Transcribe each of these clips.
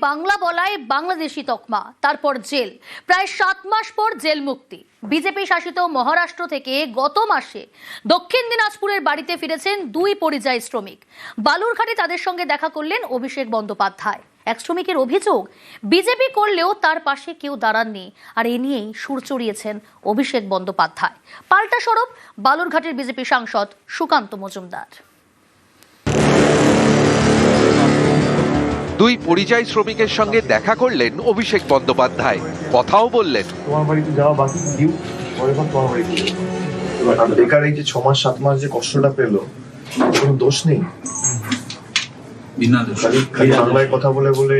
বাংলা বলায় বাংলাদেশি তকমা, তারপর জেল। প্রায় 7 মাস পর জেল মুক্তি। বিজেপি শাসিত মহারাষ্ট্র থেকে গত মাসে দক্ষিণ দিনাজপুরের বাড়িতে ফিরেছেন 2 পরিযায়ী শ্রমিক। বালুরঘাটে তাদের সঙ্গে দেখা করলেন অভিষেক বন্দ্যোপাধ্যায়। এক শ্রমিকের অভিযোগ, বিজেপি করলেও তার পাশে কেউ দাঁড়াননি, আর এ নিয়েই সুর চড়িয়েছেন অভিষেক বন্দ্যোপাধ্যায়। পাল্টা সরব বালুরঘাটের বিজেপি সাংসদ সুকান্ত মজুমদার। 2 পরিযায়ী শ্রমিকের সঙ্গে দেখা করলেন অভিষেক বন্দ্যোপাধ্যায়, কথাও বললেন। তোমার বাড়িতে যাওয়া বাকি দিও, পরে তোমার বাড়িতে বেকার এই যে 6 মাস 7 মাস যে কষ্টটা পেলো, কোনো দোষ নেই, বিনা দোষ। খালি বাংলায় কথা বলে বলে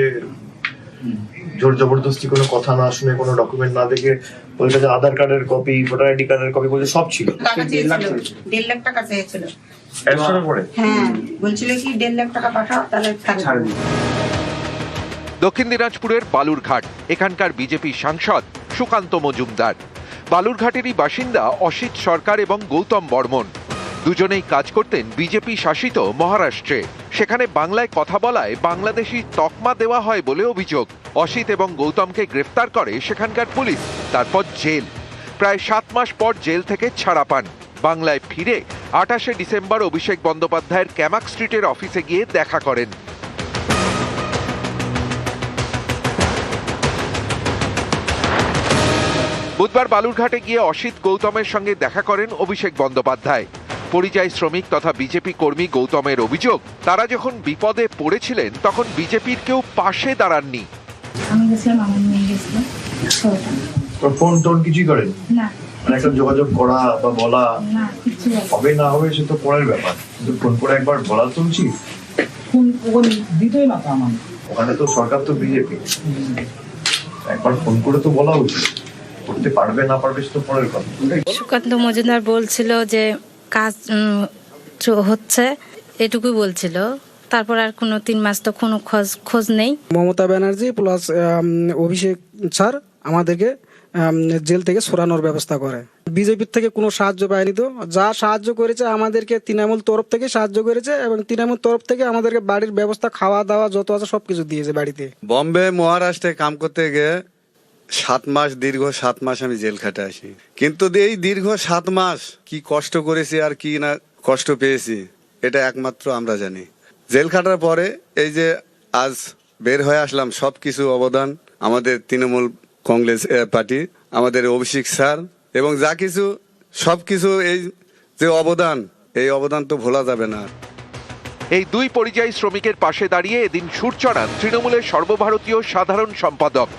জোর জবরদস্তি কোনো কথা না শুনে, কোনো ডকুমেন্ট না দেখে, ওর কাছে আধার কার্ডের কপি, ভোটার আইডি কার্ডের কপি বলে সব ছিল। 1.5 লাখ টাকা চেয়েছিল। হ্যাঁ, বলছিল কি 1.5 লাখ টাকা পাঠাও, তাহলে ছাড় দিই। দক্ষিণ দিনাজপুরের বালুরঘাট, এখানকার বিজেপি সাংসদ সুকান্ত মজুমদার। বালুরঘাটেরই বাসিন্দা অসিত সরকার এবং গৌতম বর্মন। দুজনেই কাজ করতেন বিজেপি শাসিত মহারাষ্ট্রে। সেখানে বাংলায় কথা বলায় বাংলাদেশি তকমা দেওয়া হয় বলে অভিযোগ। অসিত এবং গৌতমকে গ্রেফতার করে সেখানকার পুলিশ, তারপর জেল। প্রায় 7 মাস পর জেল থেকে ছাড়া পান। বাংলায় ফিরে 28শে ডিসেম্বর অভিষেক বন্দ্যোপাধ্যায়ের ক্যামাক স্ট্রিটের অফিসে গিয়ে দেখা করেন। বুধবার বালুরঘাটে গিয়ে অসিত গৌতমের সঙ্গে দেখা করেন অভিষেক বন্দ্যোপাধ্যায়। পরিযায়ী শ্রমিক তথা বিজেপি কর্মী গৌতমের অভিযোগ, তারা যখন বিপদে পড়েছিলেন তখন বিজেপির কেউ পাশে দাঁড়াননি। আমি গেছিলাম, আমার মেয়ে গেছিল, ফোন টোন কিছুই করেন না, একটা যোগাযোগ করা বা বলা না, কিছু হবে না হবে সে তো পরের ব্যাপার, কিন্তু ফোন করে একবার বলা তো উচিত। ফোন দিতই না তো আমার। ওখানে তো সরকার তো বিজেপি, একবার ফোন করে তো বলা উচিত। করতে পারবে না পারবে সে তো পরের কথা। সুকান্ত মজুমদার বলছিল যে কাজ হচ্ছে, এটুকুই বলছিল। তারপর আর কোনো 3 মাস তো কোনো খোঁজ নেই। মমতা ব্যানার্জি প্লাস অভিষেক স্যার আমাদেরকে জেল থেকে সরানোর ব্যবস্থা করে। বিজেপির থেকে কোনো সাহায্য পায়নি, তো যা সাহায্য করেছে আমাদেরকে তৃণমূল তরফ থেকে সাহায্য করেছে, এবং তৃণমূল তরফ থেকে আমাদেরকে বাড়ির ব্যবস্থা, খাওয়া দাওয়া যত আছে সবকিছু দিয়েছে বাড়িতে। বম্বে মহারাষ্ট্রে কাম করতে গিয়ে 7 মাস, দীর্ঘ 7 মাস আমি জেল খাটে আসি। কিন্তু এই দীর্ঘ 7 মাস কি কষ্ট করেছি আর কি না কষ্ট পেয়েছি, এটা একমাত্র আমরা জানি। জেল খাটার পরে এই যে আজ বের হয়ে আসলাম, সবকিছু অবদান আমাদের তৃণমূল কংগ্রেস পার্টি, আমাদের অভিষেক স্যার, এবং যা কিছু সবকিছু, এই যে অবদান, এই অবদান তো ভোলা যাবে না। এই 2 পরিযায়ী শ্রমিকের পাশে দাঁড়িয়ে এদিন সুর চড়ান তৃণমূলের সর্বভারতীয় সাধারণ সম্পাদক।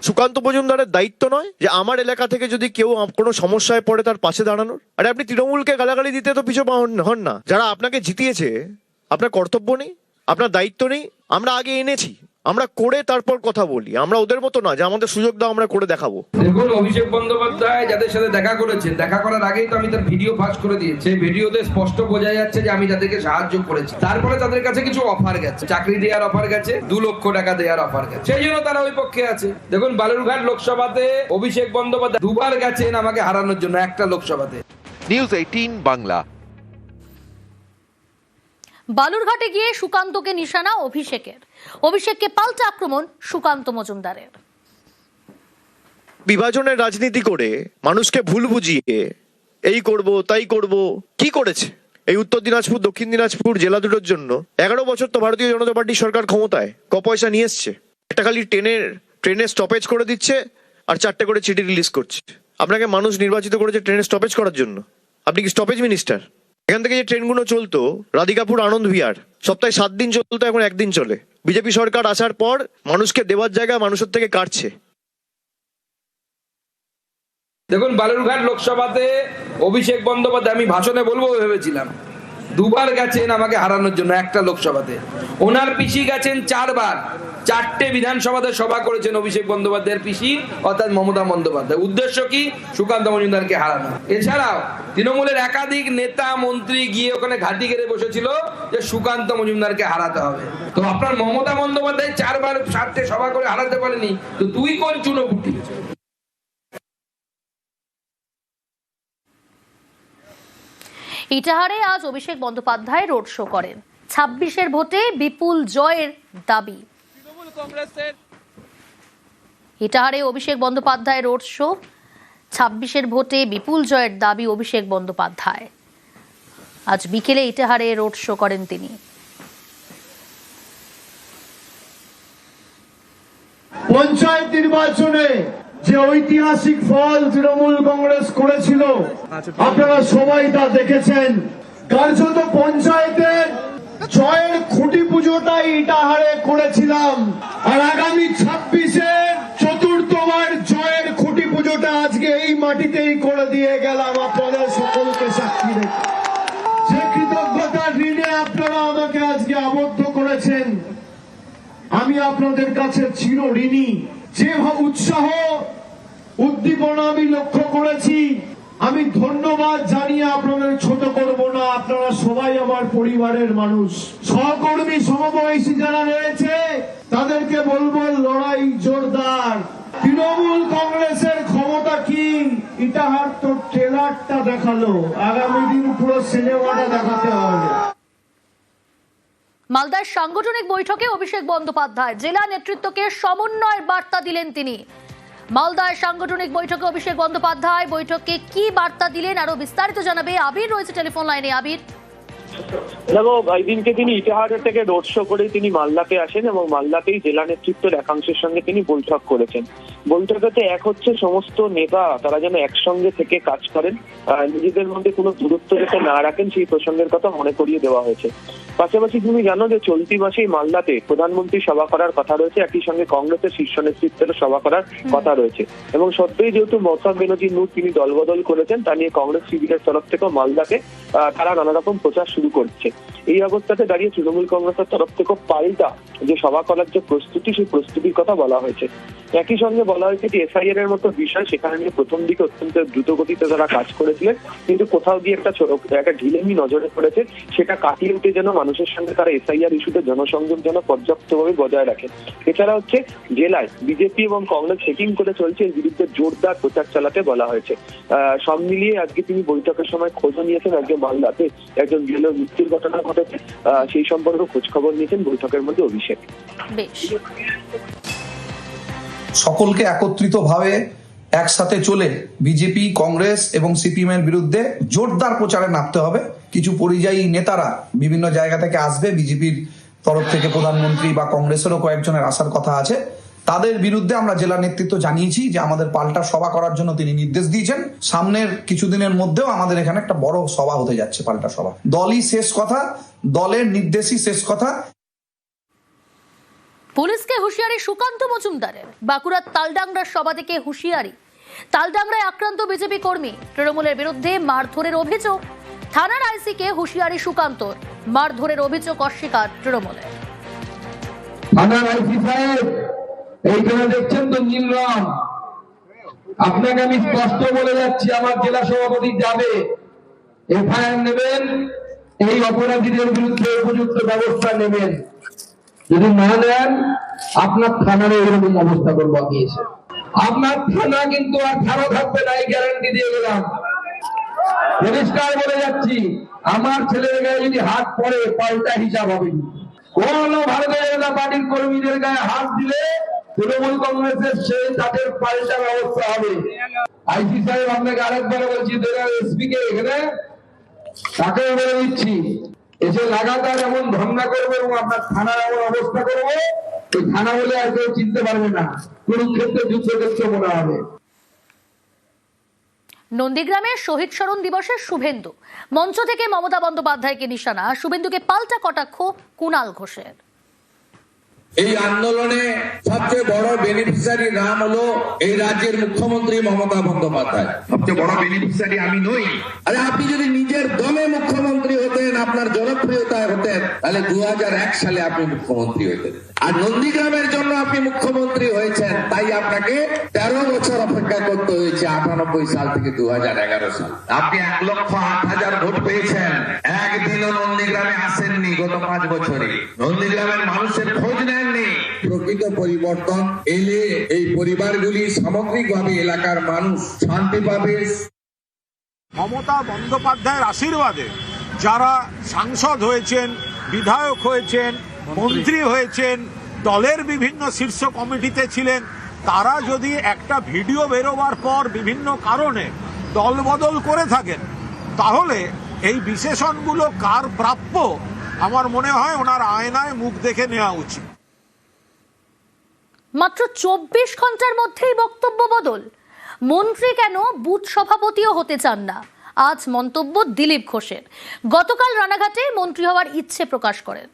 সুকান্ত মজুমদারের দায়িত্ব নয় যে আমার এলাকা থেকে যদি কেউ কোনো সমস্যায় পড়ে তার পাশে দাঁড়ানোর? আরে আপনি তৃণমূলকে গালাগালি দিতে তো পিছু হন না। যারা আপনাকে জিতিয়েছে, আপনার কর্তব্য নেই, আপনার দায়িত্ব নেই? আমরা আগে এনেছি, আমরা করে তারপর কথা বলি। আমরা ওদের মতো না যে আমাদের সুযোগ দাও আমরা করে দেখাবো। দেখুন, অভিষেক বন্দ্যোপাধ্যায় যাদের সাথে দেখা করেছেন, দেখা করার আগেই তো আমি তার ভিডিও ফাঁস করে দিয়েছি। সেই ভিডিওতে স্পষ্ট বোঝা যাচ্ছে যে আমি তাদেরকে সাহায্য করেছি। তারপরে তাদের কাছে কিছু অফার গেছে, চাকরি দেওয়ার অফার গেছে, 2 লক্ষ টাকা দেওয়ার অফার গেছে, সেই জন্য তারা ওই পক্ষে আছে। দেখুন, বালুরঘাট লোকসভাতে অভিষেক বন্দ্যোপাধ্যায় 2 বার গেছেন আমাকে হারানোর জন্য, একটা লোকসভাতে। নিউজ 18 বাংলা। বালুরঘাটে গিয়ে সুকান্তকে নিশানা অভিষেকের। অভিষেককে পাল্টা আক্রমণ সুকান্ত মজুমদারের। বিভাজনের রাজনীতি করে মানুষকে ভুল বুঝিয়ে এই করব তাই করব, কি করেছে? এই উত্তর দিনাজপুর, দক্ষিণ দিনাজপুর জেলা দুটোর জন্য 11 বছর তো ভারতীয় জনতা পার্টির সরকার ক্ষমতায় পয়সা নিয়ে এসছে। একটা খালি ট্রেনের স্টপেজ করে দিচ্ছে আর 4টে করে চিঠি রিলিজ করছে। আপনাকে মানুষ নির্বাচিত করেছে ট্রেনের স্টপেজ করার জন্য? আপনি কি স্টপেজ মিনিস্টার? এখান থেকে যে ট্রেনগুলো চলতো, রাধিকাপুর আনন্দ বিহার, সপ্তাহে 7 দিন চলতো, এখন 1 দিন চলে। বিজেপি সরকার আসার পর মানুষকে দেওয়ার জায়গায় মানুষের থেকে কাটছে। দেখুন, বালুরঘাট লোকসভাতে অভিষেক বন্দ্যোপাধ্যায়, আমি ভাষণে বলবো ভেবেছিলাম, 2 বার গেছেন আমাকে হারানোর জন্য, একটা লোকসভাতে। ওনার পিসি গেছেন 4 বার, 4টে বিধানসভাতে সভা করেছেন অভিষেক বন্দ্যোপাধ্যায়ের পিসি অর্থাৎ মমতা বন্দ্যোপাধ্যায়। উদ্দেশ্য কি? সুকান্ত মজুমদারকে হারানো। এছাড়াও তৃণমূলের একাধিক নেতা মন্ত্রী গিয়ে ওখানে ঘাঁটি গেড়ে বসেছিল যে সুকান্ত মজুমদারকে হারাতে হবে। তো আপনার মমতা বন্দ্যোপাধ্যায় 4 বার 7টে সভা করে হারাতে পারেনি, তো তুই কোন চুনোপুটি? ইটাহারে আজ অভিষেক বন্দ্যোপাধ্যায় রোড শো করেন। 26-এর ভোটে বিপুল জয়ের দাবি। ইটাহারে অভিষেক বন্দ্যোপাধ্যায় রোড শো। 26-এর ভোটে বিপুল জয়ের দাবি অভিষেক বন্দ্যোপাধ্যায়। আজ বিকেলে ইটাহারে রোড শো করেন তিনি। পঞ্চায়েত নির্বাচনে যে ঐতিহাসিক ফল তৃণমূল কংগ্রেস করেছিল আপনারা সবাই তা দেখেছেন। কার্যত পঞ্চায়েতের জয়ের খুঁটি পুজোটাই ইটাহারে করেছিলাম, আর আগামী 26-এর চতুর্থবার জয়ের খুঁটি পুজোটা আজকে এই মাটিতেই করে দিয়ে গেলাম আপনাদের সকলকে সাক্ষী রেখে। যে কৃতজ্ঞতার ঋণে আপনারা আমাকে আজকে আবদ্ধ করেছেন, আমি আপনাদের কাছে চির ঋণী। যে উৎসাহ উদ্দীপনা আমি লক্ষ্য করেছি, আমি ধন্যবাদ জানিয়ে আপনাদের ছোট করব না। আপনারা সবাই আমার পরিবারের মানুষ। সহকর্মী সমবয়সী যারা রয়েছে তাদেরকে বলবো, লড়াই জোরদার। তৃণমূল কংগ্রেসের ক্ষমতা কি ইটাহার তো ট্রেলারটা দেখালো, আগামী দিন পুরো সিনেমাটা দেখাতে হবে। মালদার সাংগঠনিক বৈঠকে অভিষেক বন্দ্যোপাধ্যায় জেলা নেতৃত্বকে সমন্বয়ের বার্তা দিলেন তিনি। মালদার সাংগঠনিক বৈঠকে অভিষেক বন্দ্যোপাধ্যায় বৈঠকে কি বার্তা দিলেন আরো বিস্তারিত জানাবে আবির, রয়েছে টেলিফোন লাইনে। আবির, দেখো, এই দিনকে তিনি ইটাহার থেকে রোড শো করে তিনি মালদাতে আসেন এবং মালদাতেই জেলা নেতৃত্বের একাংশের সঙ্গে তিনি বৈঠক করেছেন। বৈঠকেতে এক হচ্ছে সমস্ত নেতা তারা যেন একসঙ্গে থেকে কাজ করেন, নিজেদের মধ্যে কোনো দূরত্ব যাতে না রাখেন সেই প্রসঙ্গের কথা মনে করিয়ে দেওয়া হয়েছে। পাশাপাশি তুমি জানো যে চলতি মাসেই মালদাতে প্রধানমন্ত্রী সভা করার কথা রয়েছে, একই সঙ্গে কংগ্রেসের শীর্ষ নেতৃত্বেরও সভা করার কথা রয়েছে এবং সদ্যই যেহেতু মমতা ব্যানার্জি নূর তিনি দলবদল করেছেন, তা নিয়ে কংগ্রেস শিবিরের তরফ থেকেও মালদাতে তারা নানা রকম প্রচার শুরু করছে। এই অবস্থাতে দাঁড়িয়ে তৃণমূল কংগ্রেসের তরফ থেকেও পাল্টা যে সভা করার যে প্রস্তুতি, সেই প্রস্তুতির কথা বলা হয়েছে। একই সঙ্গে বলা হয়েছে যে এসআইআর এর মতো বিষয় সেখানে নিয়ে প্রথম দিকে অত্যন্ত দ্রুত গতিতে তারা কাজ করেছিলেন, কিন্তু কোথাও গিয়ে একটা ঢিলেমি নজরে পড়েছে, সেটা কাটিয়ে উঠে যেন মানুষের সঙ্গে তারা এসআইআর ইস্যুতে জনসংযোগ যেন পর্যাপ্তভাবে বজায় রাখে। এছাড়া হচ্ছে জেলায় বিজেপি এবং কংগ্রেস সেটিং করে চলছে, এর বিরুদ্ধে জোরদার প্রচার চালাতে বলা হয়েছে। সব মিলিয়ে আজকে তিনি বৈঠকের সময় খোঁজও নিয়েছেন, আজকে মালদাতে একজন জেলের মৃত্যুর ঘটনা ঘটেছে, সেই সম্পর্কে খোঁজ খবর নিয়েছেন বৈঠকের মধ্যে অভিষেক। বেশ, সকলকে একত্রিতভাবে একসাথে চলে বিজেপি, কংগ্রেস এবং সিপিএম এর বিরুদ্ধে জোরদার প্রচারে নামতে হবে। কিছু পরিযায়ী নেতারা বিভিন্ন জায়গা থেকে আসবে, বিজেপির তরফ থেকে প্রধানমন্ত্রী বা কংগ্রেসেরও কয়েকজনের আসার কথা আছে। তাদের বিরুদ্ধে আমরা জেলা নেতৃত্ব জানিয়েছি যে আমাদের পাল্টা সভা করার জন্য তিনি নির্দেশ দিয়েছেন। সামনের কিছুদিনের মধ্যেও আমাদের এখানে একটা বড় সভা হতে যাচ্ছে, পাল্টা সভা। দলই শেষ কথা, দলের নির্দেশই শেষ কথা। পুলিশকে হুঁশিয়ারি সুকান্ত মজুমদারের। বাঁকুড়ার তালডাংরার সভা থেকে হুঁশিয়ারি। তালডাংরায় আক্রান্ত বিজেপি কর্মী, তৃণমূলের বিরুদ্ধে মারধরের অভিযোগ। থানার আইসিকে হুঁশিয়ারি সুকান্তর। মারধরের অভিযোগ অস্বীকার তৃণমূলের। থানার আইসি সাহেব, এইখানে দেখছেন তো নীল রং, আপনাকে আমি স্পষ্ট বলে যাচ্ছি, আমার জেলা সভাপতি যাবে, এফআইআর নেবেন, এই অপরাধীদের বিরুদ্ধে উপযুক্ত ব্যবস্থা নেবেন। যদি না নেন আপনার থানার এরকম অবস্থা করবো আমি এসে। আপনার থানা কিন্তু আর ভালো থাকবে না, এই গ্যারান্টি দিয়ে গেলাম। পরিষ্কার বলে যাচ্ছি, আমার ছেলের গায়ে যদি হাত পড়ে পাল্টা হিসাব হবে। কোন ভারতীয় জনতা পার্টির কর্মীদের গায়ে হাত দিলে তৃণমূল কংগ্রেসের সেই তাদের পাল্টা ব্যবস্থা হবে। আইসি সাহেব, আপনাকে আরেকবার বলছি, এসপি কে এখানে তাকে বলে দিচ্ছি, এসে লাগাতার এমন ধর্ণা করবে এবং আপনার থানার এমন অবস্থা করবো, এই থানা বলে আর কেউ চিনতে পারবে না, কুরুক্ষেত্রে যুদ্ধক্ষেত্র মনে হবে। নন্দীগ্রামে শহীদ স্মরণ দিবসের শুভেন্দু। মঞ্চ থেকে মমতা বন্দ্যোপাধ্যায়কে নিশানা, শুভেন্দুকে পাল্টা কটাক্ষ কুণাল ঘোষের। এই আন্দোলনে সবচেয়ে বড় বেনিফিশিয়ারি নাম হলো এই রাজ্যের মুখ্যমন্ত্রী মমতা বন্দ্যোপাধ্যায়। সবচেয়ে বড় বেনিফিশিয়ারি আমি নই। আরে আপনি যদি নিজের দমে মুখ্যমন্ত্রী হতেন, আপনার জনপ্রিয়তা হতেন, তাহলে 2001 সালে আপনি মুখ্যমন্ত্রী হতেন। আর নন্দীগ্রামের জন্য আপনি মুখ্যমন্ত্রী হয়েছেন, তাই আপনাকে 13 বছর অপেক্ষা করতে হয়েছে, 98 সাল থেকে 2011 সাল। আপনি 1,08,000 ভোট পেয়েছেন, একদিনও নন্দীগ্রামে আসেননি গত 5 বছরে। নন্দীগ্রামের মানুষের খোঁজ নেননি। প্রকৃত পরিবর্তন এলে এই পরিবারগুলি সামগ্রিকভাবে এলাকার মানুষ শান্তি পাবে। মমতা বন্দ্যোপাধ্যায়ের আশীর্বাদে যারা সাংসদ হয়েছেন, বিধায়ক হয়েছেন, মন্ত্রী হয়েছেন, দলের বিভিন্ন শীর্ষ কমিটিতে ছিলেন, তারা যদি একটা ভিডিও বেরোবার পর বিভিন্ন কারণে দলবদল করে থাকেন, তাহলে এই বিশেষণগুলো কার প্রাপ্য আমার মনে হয় ওনার আয়নায় মুখ দেখে নেওয়া উচিত। মাত্র 24 ঘন্টার মধ্যেই বক্তব্য বদল। মন্ত্রী কেন বুথ সভাপতিও হতে চান না, আজ মন্তব্য দিলীপ ঘোষের। গতকাল রানাঘাটে মন্ত্রী হওয়ার ইচ্ছে প্রকাশ করেন।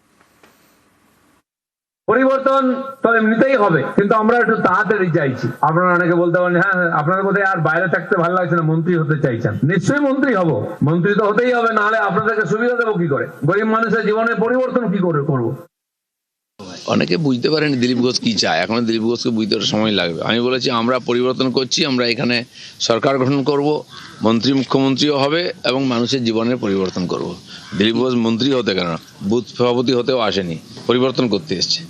পরিবর্তন তো এমনিতেই হবে, কিন্তু আমরা একটু তাড়াতাড়ি চাইছি। আপনারা অনেকে বলতে পারেন, হ্যাঁ আপনাদের বোধহয় আর বাইরে থাকতে ভালো লাগছে না, মন্ত্রী হতে চাইছেন। নিশ্চয়ই মন্ত্রী হব, মন্ত্রী তো হতেই হবে, নাহলে আপনাদেরকে সুবিধা দেবো কি করে? গরিব মানুষের জীবনের পরিবর্তন কি করে করবো? অনেকে বুঝতে পারেনি দিলীপ ঘোষ কি চায়, এখন দিলীপ ঘোষকে বুঝতে সময় লাগবে। আমি বলেছি আমরা পরিবর্তন করছি, আমরা এখানে সরকার গঠন করব, মন্ত্রী মুখ্যমন্ত্রীও হবে এবং মানুষের জীবনের পরিবর্তন করব। দিলীপ ঘোষ মন্ত্রী হতে কেন, বুথ সভাপতি হতেও আসেনি, পরিবর্তন করতে এসছে।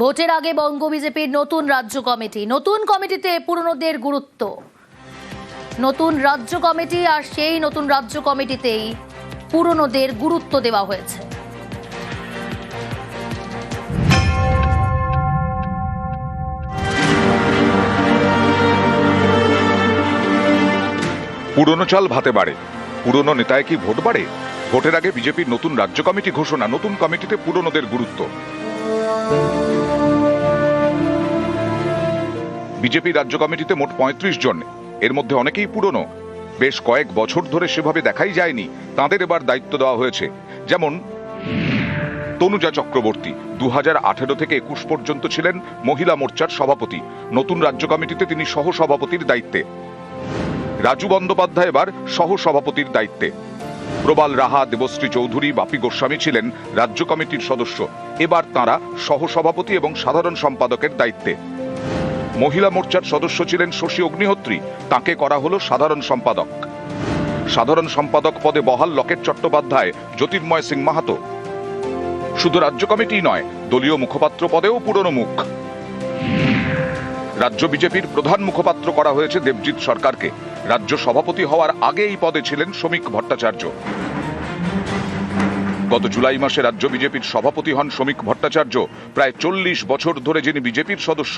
ভোটের আগে বঙ্গ বিজেপির নতুন রাজ্য কমিটি, নতুন কমিটিতে পুরনোদের গুরুত্ব। নতুন রাজ্য কমিটি, আর সেই নতুন রাজ্য কমিটিতেই পুরনোদের গুরুত্ব দেওয়া হয়েছে। পুরনো চাল ভাতে বাড়ে, পুরনো নেতায় কি ভোট বাড়ে? ভোটের আগে বিজেপির নতুন রাজ্য কমিটি ঘোষণা, নতুন কমিটিতে পুরনোদের গুরুত্ব। বিজেপি রাজ্য কমিটিতে মোট 35 জন, এর মধ্যে অনেকেই পুরনো। বেশ কয়েক বছর ধরে সেভাবে দেখাই যায়নি, তাদের এবার দায়িত্ব দেওয়া হয়েছে। যেমন তনুজা চক্রবর্তী 2018 থেকে 21 পর্যন্ত ছিলেন মহিলা মোর্চার সভাপতি, নতুন রাজ্য কমিটিতে তিনি সহ সভাপতির দায়িত্বে। রাজু বন্দ্যোপাধ্যায় এবার সহ সভাপতির দায়িত্বে। প্রবাল রাহা, দেবশ্রী চৌধুরী, বাপি গোস্বামী ছিলেন রাজ্য কমিটির সদস্য, এবার তাঁরা সহ সভাপতি এবং সাধারণ সম্পাদকের দায়িত্বে। মহিলা মোর্চার সদস্য ছিলেন শশী অগ্নিহোত্রী, তাকে করা হলো সাধারণ সম্পাদক। সাধারণ সম্পাদক পদে বহাল লকেট চট্টোপাধ্যায়, জ্যোতির্ময় সিং মাহাতো। শুধু রাজ্য কমিটি নয়, দলীয় মুখপাত্র পদেও পুরনো মুখ। রাজ্য বিজেপির প্রধান মুখপাত্র করা হয়েছে দেবজিৎ সরকারকে। রাজ্য সভাপতি হওয়ার আগে এই পদে ছিলেন শ্রমিক ভট্টাচার্য। গত জুলাই মাসে রাজ্য বিজেপির সভাপতি হন শ্রমিক ভট্টাচার্য। প্রায় 40 বছর ধরে যিনি বিজেপির সদস্য,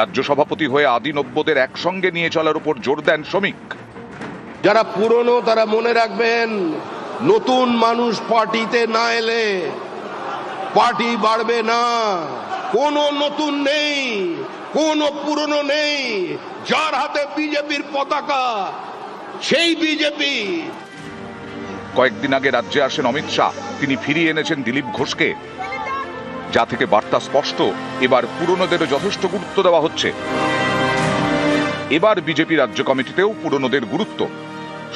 রাজ্য সভাপতি হয়ে আদি নব্যদের একসঙ্গে নিয়ে চলার উপর জোর দেন শ্রমিক। যারা পুরনো তারা মনে রাখবেন, নতুন মানুষ পার্টিতে না এলে পার্টি বাড়বে না। কোনো নতুন নেই, কোনো পুরনো নেই, যার হাতে বিজেপির পতাকা সেই বিজেপি। কয়েকদিন আগে রাজ্যে আসেন অমিত শাহ, তিনি ফিরিয়ে এনেছেন দিলীপ ঘোষকে, যা থেকে বার্তা স্পষ্ট, এবার পুরনোদেরও যথেষ্ট গুরুত্ব দেওয়া হচ্ছে। এবার বিজেপি রাজ্য কমিটিতেও পুরনোদের গুরুত্ব।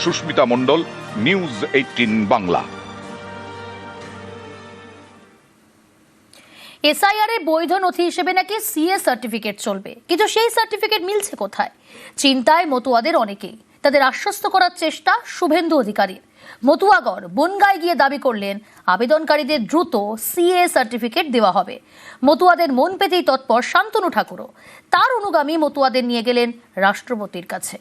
সুস্মিতা মণ্ডল, নিউজ 18 বাংলা। এসআইআর এ বৈধ নথি হিসেবে নাকি সিএ সার্টিফিকেট চলবে, কিন্তু সেই সার্টিফিকেট মিলছে কোথায়? চিন্তায় মতুয়াদের অনেকেই। তাদের আশ্বস্ত করার চেষ্টা শুভেন্দু অধিকারীর। মতুয়াগড় বনগাঁয় গিয়ে দাবি করলেন আবেদনকারীদের দ্রুত সিএ সার্টিফিকেট দেওয়া হবে। মতুয়াদের মন পেতেই তৎপর শান্তনু ঠাকুরও। তার অনুগামী মতুয়াদের নিয়ে গেলেন রাষ্ট্রপতির কাছে।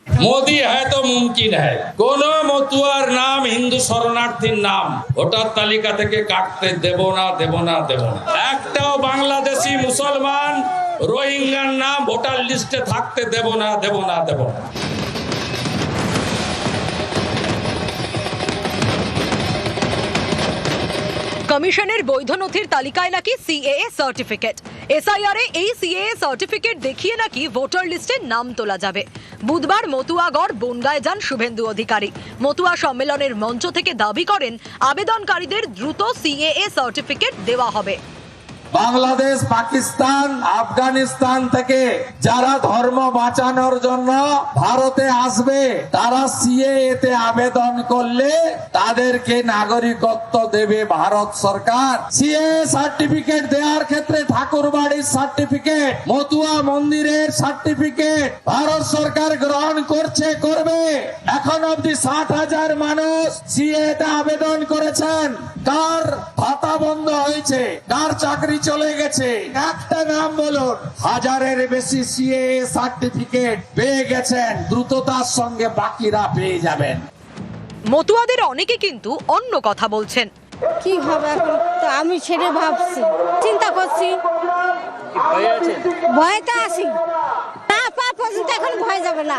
মোদি হ্যায় তো মুমকিন হ্যায়, কোন মতুয়ার নাম হিন্দু শরণার্থীর নাম ভোটার তালিকা থেকে কাটতে দেব না, দেব না, দেব না। একটাও বাংলাদেশি মুসলমান রোহিঙ্গার নাম ভোটার লিস্টে থাকতে দেব না, দেব না, দেব না। কমিশনের বৈধ নথির তালিকায় নাকি সিএএ সার্টিফিকেট। এসআইআর এ এই সিএএ সার্টিফিকেট দেখিয়ে নাকি ভোটার লিস্টে নাম তোলা যাবে। বুধবার মতুয়াগড় বনগাঁয় যান শুভেন্দু অধিকারী। মতুয়া সম্মেলনের মঞ্চ থেকে দাবি করেন আবেদনকারীদের দ্রুত সিএএ সার্টিফিকেট দেওয়া হবে। বাংলাদেশ, পাকিস্তান, আফগানিস্তান থেকে যারা ধর্ম বাঁচানোর জন্য ভারতে আসবে, তারা সিএএ তে আবেদন করলে তাদেরকে নাগরিকত্ব দেবে ভারত সরকার। সিএএ সার্টিফিকেট দেওয়ার ক্ষেত্রে ঠাকুরবাড়ির সার্টিফিকেট, মতুয়া মন্দিরের সার্টিফিকেট ভারত সরকার গ্রহণ করবে। এখন অব্দি 60,000 মানুষ সিএএ তে আবেদন করেছেন। কার ভাতা বন্ধ হয়েছে, কার চাকরি চলে গেছে, একটা নাম বলুন। 1000-এর বেশি সিএএ সার্টিফিকেট পেয়ে গেছেন, দ্রুততার সঙ্গে বাকিরা পেয়ে যাবেন। মতুয়াদের অনেকে কিন্তু অন্য কথা বলছেন। কি হবে এখন তো আমি সেটা ভাবছি, চিন্তা করছি। ভয়তে আছি না, পর্যন্ত এখন ভয় যাবে না।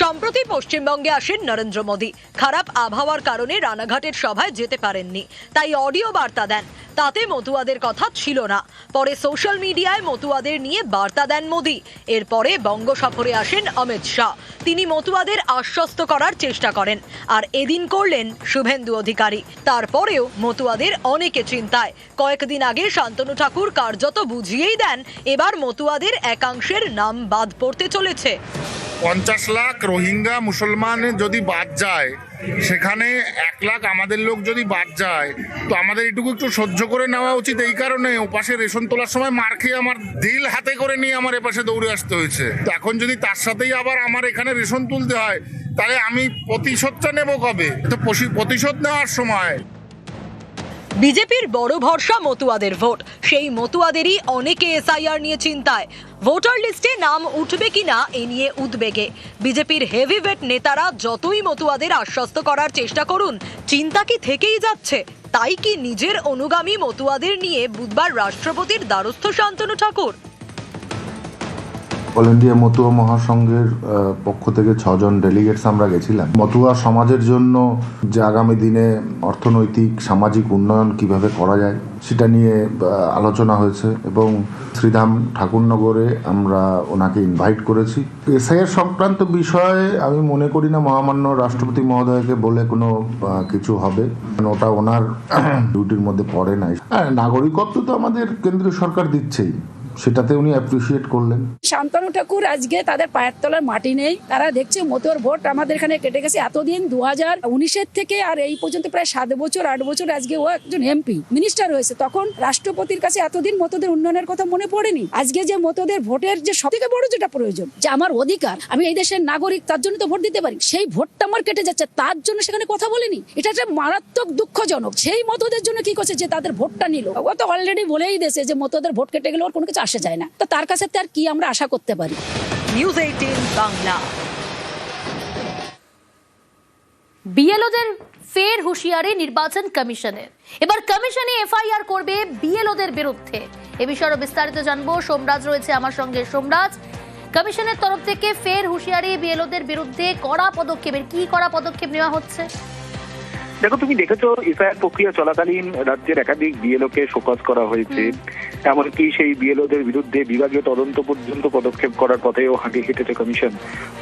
সম্প্রতি পশ্চিমবঙ্গে আসেন নরেন্দ্র মোদী। খারাপ আবহাওয়ার কারণে রানাঘাটের সভায় যেতে পারেননি, তাই অডিও বার্তা দেন। তাতে মতুয়াদের কথা ছিল না। পরে সোশ্যাল মিডিয়ায় মতুয়াদের নিয়ে বার্তা দেন মোদী। এরপরে বঙ্গ সফরে আসেন অমিত শাহ। তিনি মতুয়াদের আশ্বস্ত করার চেষ্টা করেন, আর এদিন করলেন শুভেন্দু অধিকারী। তারপরেও মতুয়াদের অনেকে চিন্তায়। কয়েকদিন আগে শান্তনু ঠাকুর কার্যত বুঝিয়েই দেন এবার মতুয়াদের একাংশের নাম বাদ পড়তে চলেছে। 50 লাখ রোহিঙ্গা মুসলমান যদি বাদ যায়, সেখানে 1 লাখ আমাদের লোক যদি বাদ যায়, তো আমাদের এটুকু একটু সহ্য করে নেওয়া উচিত। এই কারণে ওপাশে রেশন তোলার সময় মার খেয়ে আমার দিল হাতে করে নিয়ে আমার এপাশে দৌড়ে আসতে হয়েছে। তো এখন যদি তার সাথেই আবার আমার এখানে রেশন তুলতে হয়, তাহলে আমি প্রতিশোধটা নেব কবে? তো প্রতিশোধ নেওয়ার সময়। বিজেপির বড় ভরসা মতুয়াদের ভোট। সেই মতুয়াদেরই অনেকে এসআইআর নিয়ে চিন্তায়। ভোটার লিস্টে নাম উঠবে কিনা এ নিয়ে উদ্বেগে। বিজেপির হেভিওয়েট নেতারা যতই মতুয়াদের আশ্বস্ত করার চেষ্টা করুন, চিন্তা কি থেকেই যাচ্ছে। তাই কি নিজের অনুগামী মতুয়াদের নিয়ে বুধবার রাষ্ট্রপতির দ্বারস্থ শান্তনু ঠাকুর? অল ইন্ডিয়া মতুয়া মহাসংঘের পক্ষ থেকে 6 জন ডেলিগেটস আমরা গেছিলাম। মতুয়া সমাজের জন্য যে আগামী দিনে অর্থনৈতিক সামাজিক উন্নয়ন কিভাবে করা যায় সেটা নিয়ে আলোচনা হয়েছে, এবং শ্রীধাম ঠাকুরনগরে আমরা ওনাকে ইনভাইট করেছি। এসআইআর সংক্রান্ত বিষয়ে আমি মনে করি না মহামান্য রাষ্ট্রপতি মহোদয়কে বলে কোনো কিছু হবে, ওটা ওনার ডিউটির মধ্যে পড়ে নাই। নাগরিকত্ব তো আমাদের কেন্দ্রীয় সরকার দিচ্ছেই, সেটাতে উনি অ্যাপ্রিসিয়েট করলেন। শান্তনু ঠাকুর আজকে তাদের পায়ের তলার মাটি নেই। তারা দেখছে মতুয়ার ভোট আমাদের এখানে কেটে গেছে এতদিন, 2019 থেকে আর এই পর্যন্ত প্রায় 7 বছর 8 বছর আজকে ও একজন এমপি মিনিস্টার হয়েছে। তখন রাষ্ট্রপতির কাছে এতদিন মতুয়াদের উন্নয়নের কথা মনে পড়েনি। আজকে যে মতুয়াদের ভোটের যে সবথেকে বড় যেটা প্রয়োজন, যে আমার অধিকার, আমি এই দেশের নাগরিক, তার জন্য তো ভোট দিতে পারি, সেই ভোটটা আমার কেটে যাচ্ছে, তার জন্য সেখানে কথা বলেনি। এটা একটা মারাত্মক দুঃখজনক। সেই মতুয়াদের জন্য কি করছে যে তাদের ভোটটা নিল। ও তো অলরেডি বলেই দিয়েছে যে মতুয়াদের ভোট কেটে গেলে ওর কোনো কিছু আসে যায় না। তো তার কাছে তার কি আমরা আশা করতে পারি? নিউজ 18 বাংলা। বিএলওদের ফের হুঁশিয়ারি নির্বাচন কমিশনের। এবার কমিশনই এফআইআর করবে বিএলওদের বিরুদ্ধে। এ বিষয়ে বিস্তারিত জানবো। সোমরাজ রয়েছে আমার সঙ্গে। সোমরাজ, কমিশনের তরফ থেকে ফের হুঁশিয়ারি বিএলওদের বিরুদ্ধে, কড়া পদক্ষেপের কি কড়া পদক্ষেপ নেওয়া হচ্ছে? দেখো, তুমি দেখেছো এফআইআর প্রক্রিয়া চলাকালীন রাজ্যের একাধিক বিএলওকে শোকজ করা হয়েছে। এমনকি সেই বিএলওদের বিরুদ্ধে বিভাগীয় তদন্ত পর্যন্ত পদক্ষেপ করার পথেও হাঁটি হেঁটেছে কমিশন।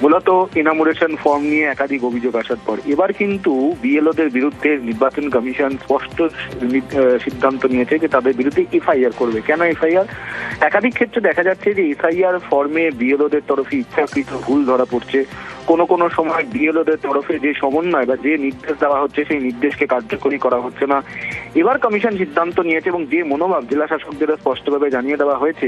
মূলত ইনামুরেশন ফর্ম নিয়ে একাধিক অভিযোগ আসার পর এবার কিন্তু বিএলওদের বিরুদ্ধে নির্বাচন কমিশন স্পষ্ট সিদ্ধান্ত নিয়েছে যে তাদের বিরুদ্ধে এফআইআর করবে। কেন এফআইআর? একাধিক ক্ষেত্রে দেখা যাচ্ছে যে এফআইআর ফর্মে বিএলওদের তরফে ইচ্ছাকৃত ভুল ধরা পড়ছে। কোনো সময় বিএলওদের তরফে যে সমন্বয় বা যে নির্দেশ দেওয়া হচ্ছে সেই নির্দেশকে কার্যকরী করা হচ্ছে না। এবার কমিশন সিদ্ধান্ত নিয়েছে এবং যে মনোভাব জেলা শাসকদের স্পষ্টভাবে জানিয়ে দেওয়া হয়েছে,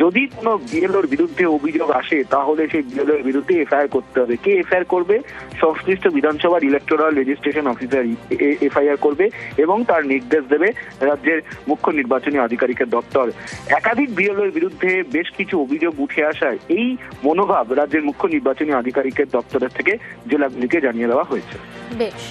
যদি কোনো বিএলওর বিরুদ্ধে অভিযোগ আসে তাহলে সেই বিএলওর বিরুদ্ধে এফআইআর করতে হবে। কে এফআইআর করবে? সংশ্লিষ্ট বিধানসভার ইলেকটোরাল রেজিস্ট্রেশন অফিসার এফআইআর করবে এবং তার নির্দেশ দেবে রাজ্যের মুখ্য নির্বাচনী আধিকারিকের দপ্তর। একাধিক বিএলওর বিরুদ্ধে বেশ কিছু অভিযোগ উঠে আসায় এই মনোভাব রাজ্যের মুখ্য নির্বাচনী আধিকারিকের দপ্তরের থেকে জেলাগুলিকে জানিয়ে দেওয়া হয়েছে। বেশ।